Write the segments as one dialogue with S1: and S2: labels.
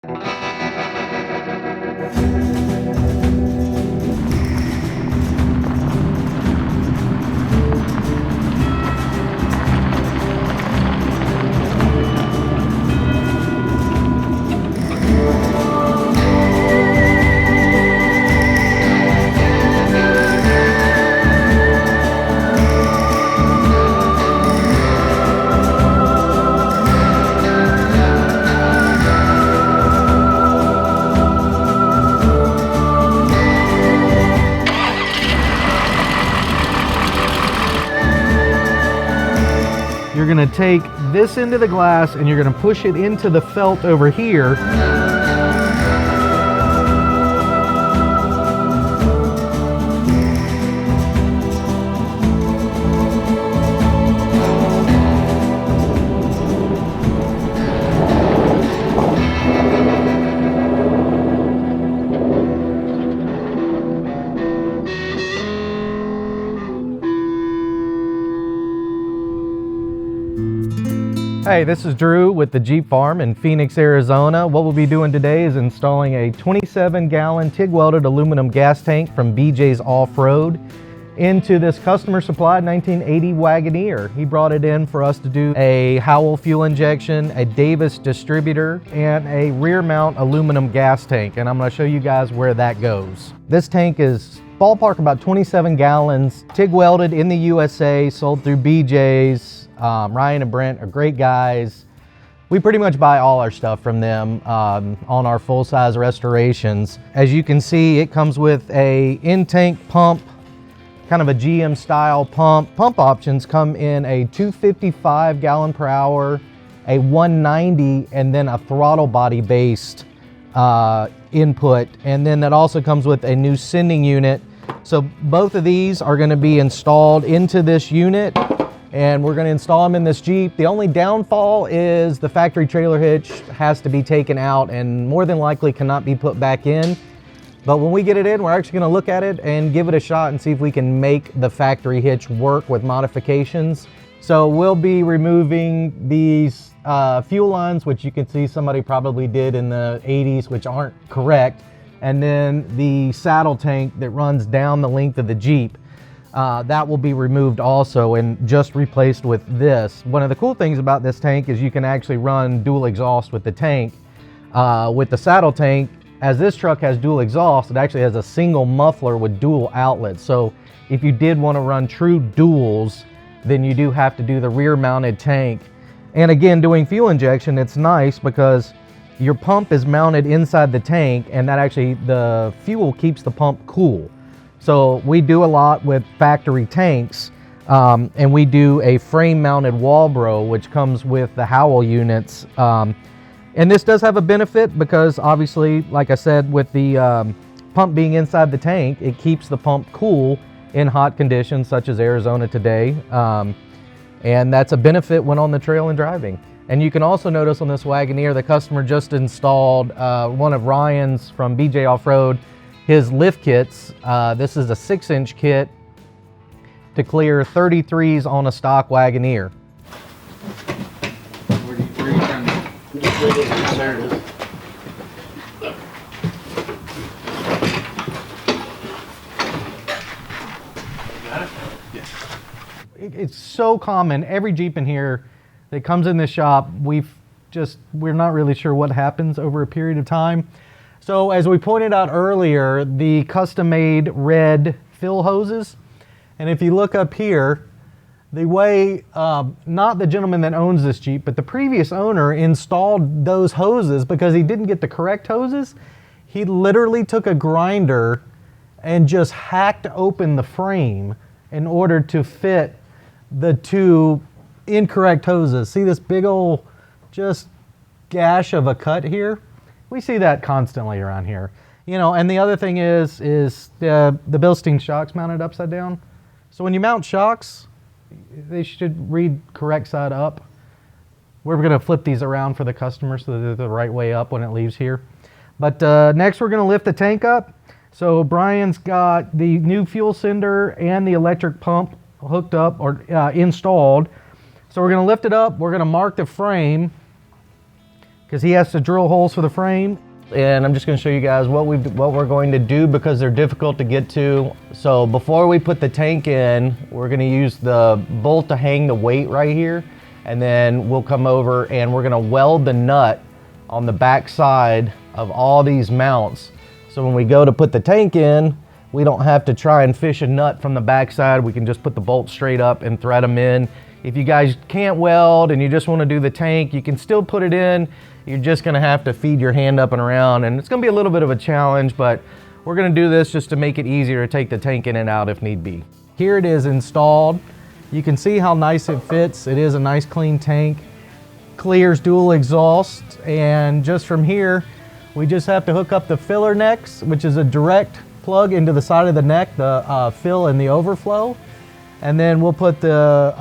S1: You're gonna take this into the glass and you're gonna push it into the felt over here. Hey, this is Drew with the Jeep Farm in Phoenix, Arizona. What we'll be doing today is installing a 27-gallon TIG welded aluminum gas tank from BJ's Offroad into this customer supplied 1980 Wagoneer. He brought it in for us to do a Howell fuel injection, a Davis distributor, and a rear mount aluminum gas tank. And I'm going to show you guys where that goes. This tank is ballpark about 27 gallons, TIG welded in the USA, sold through BJ's. Ryan and Brent are great guys. We pretty much buy all our stuff from them on our full-size restorations. As you can see, it comes with a in-tank pump, kind of a GM style pump. Pump options come in a 255 gallon per hour, a 190, and then a throttle body based input. And then that also comes with a new sending unit. So both of these are going to be installed into this unit, and we're going to install them in this Jeep. The only downfall is the factory trailer hitch has to be taken out and more than likely cannot be put back in. But when we get it in, we're actually going to look at it and give it a shot and see if we can make the factory hitch work with modifications. So we'll be removing these fuel lines, which you can see somebody probably did in the 80s, which aren't correct. And then the saddle tank that runs down the length of the Jeep. That will be removed also and just replaced with this. One of the cool things about this tank is you can actually run dual exhaust with the tank. With the saddle tank, as this truck has dual exhaust, it actually has a single muffler with dual outlets. So if you did want to run true duals, then you do have to do the rear mounted tank. And again, doing fuel injection, it's nice because your pump is mounted inside the tank, and that actually, the fuel keeps the pump cool. So we do a lot with factory tanks, and we do a frame mounted Walbro, which comes with the Howell units. And this does have a benefit because obviously, like I said, with the pump being inside the tank, it keeps the pump cool in hot conditions such as Arizona today. And that's a benefit when on the trail and driving. And you can also notice on this Wagoneer, the customer just installed one of Ryan's from BJ Offroad, his lift kits. This is a 6-inch kit to clear 33s on a stock Wagoneer.
S2: There it is. Got it? Yes.
S1: It's so common. Every Jeep in here that comes in this shop, we're not really sure what happens over a period of time. So as we pointed out earlier, the custom-made red fill hoses, and if you look up here, the way, not the gentleman that owns this Jeep, but the previous owner installed those hoses because he didn't get the correct hoses. He literally took a grinder and just hacked open the frame in order to fit the two incorrect hoses. See this big old just gash of a cut here? We see that constantly around here. You know, and the other thing is the Bilstein shocks mounted upside down. So when you mount shocks, they should read correct side up. We're going to flip these around for the customer so that they're the right way up when it leaves here. But next we're going to lift the tank up. So Brian's got the new fuel sender and the electric pump hooked up or installed. So we're going to lift it up. We're going to mark the frame because he has to drill holes for the frame. And I'm just going to show you guys what we're going to do because they're difficult to get to. So before we put the tank in, we're going to use the bolt to hang the weight right here, and then we'll come over and we're going to weld the nut on the back side of all these mounts. So when we go to put the tank in, we don't have to try and fish a nut from the back side. We can just put the bolts straight up and thread them in. If you guys can't weld and you just want to do the tank, you can still put it in. You're just going to have to feed your hand up and around, and it's going to be a little bit of a challenge, but we're going to do this just to make it easier to take the tank in and out if need be. Here it is installed. You can see how nice it fits. It is a nice clean tank. Clears dual exhaust, and just from here we just have to hook up the filler necks, which is a direct plug into the side of the neck, the fill and the overflow. And then we'll put the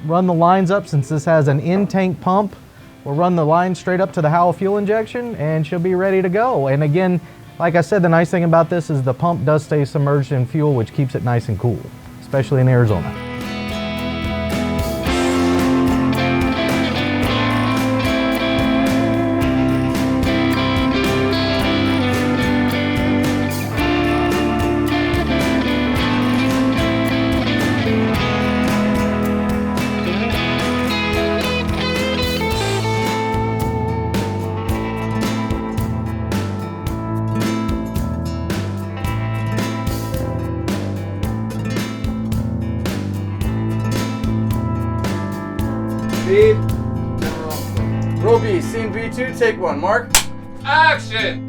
S1: run the lines up. Since this has an in-tank pump, we'll run the line straight up to the Howell fuel injection and she'll be ready to go. And again, like I said, the nice thing about this is the pump does stay submerged in fuel, which keeps it nice and cool, especially in Arizona.
S3: Speed. Roll B. Scene B2. Take one. Mark.
S2: Action!